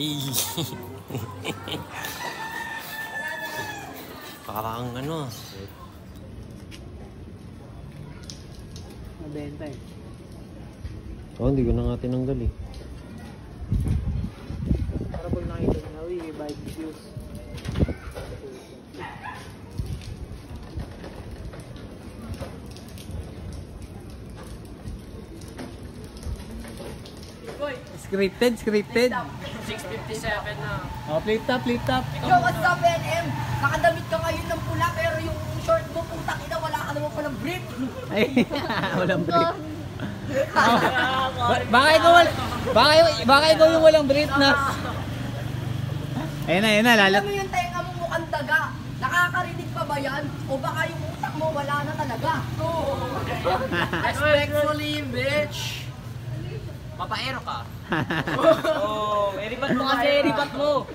Ay. Parang ano. Mabenta eh. Oh, hindi ko na nga tinanggal eh. Para pag nakita nyo, uy, bike views. Scripted. 6:57 na. Oh, flip top. Yo, what's up, NM? Nakadamit ka ngayon ng pula pero yung short mo, putang ina, wala ka naman palang brief. Ay, walang brief. Baka ikaw yung walang brief na. Ayun na, Alam mo yung tenga mo mukhang daga. Nakakarinig pa ba yan? O baka yung utak mo wala na talaga? Respectfully, bitch. Papaero ka. Oh, eribat mo kasi, eribat mo.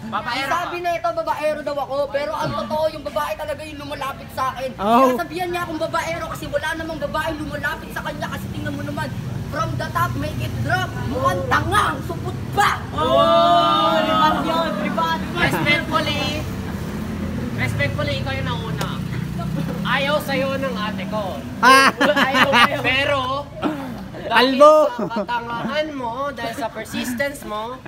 Papaero ka. Sabi na ito, babaero daw ako. Pero ang totoo, yung babae talaga yung lumalapit sa akin. Oh. Kaya sabihan niya akong babaero kasi wala namang babae lumalapit sa kanya. Kasi tingnan mo naman, from the top, make it drop. Mukhang tangang, supot pa! Oh, eribat yun, eribat. Respectfully, ikaw yung nauna. Ayaw sa'yo ng ate ko. Ayaw kayo. Pero, Albo! dahil sa katangahan mo, dahil sa persistence mo,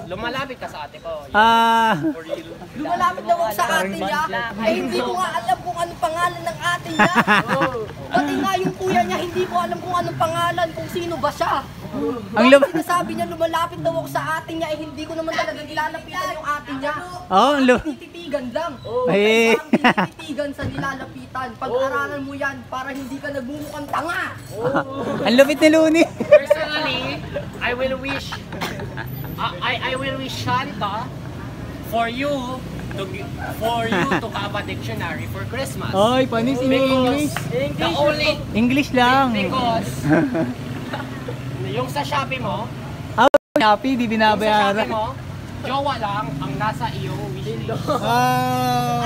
lumalapit ka sa ate ko. Lumalapit daw ako sa ate niya. Eh hindi ko nga alam kung anong pangalan ng ate niya. Pati nga yung kuya niya, hindi ko alam kung anong pangalan, kung sino ba siya. Ang Bakit sinasabi niya lumalapit daw ako sa ate niya, eh hindi ko naman talaga nilalapitan yung ate niya. Oh, Tititigan lang. Ay. Parang tititigan sa nilalapitan. Pag-aralan mo yan para hindi ka nagmumukhang tanga. ang lupit ni Looney. Personally, I will wish Shanta for you to have a dictionary for Christmas. Oy, panis English. The only English lang. because yung sa Shopee mo, Shopee, di yung sa binabayaran. Shopee mo, jowa lang ang nasa iyong wishlist. Ah.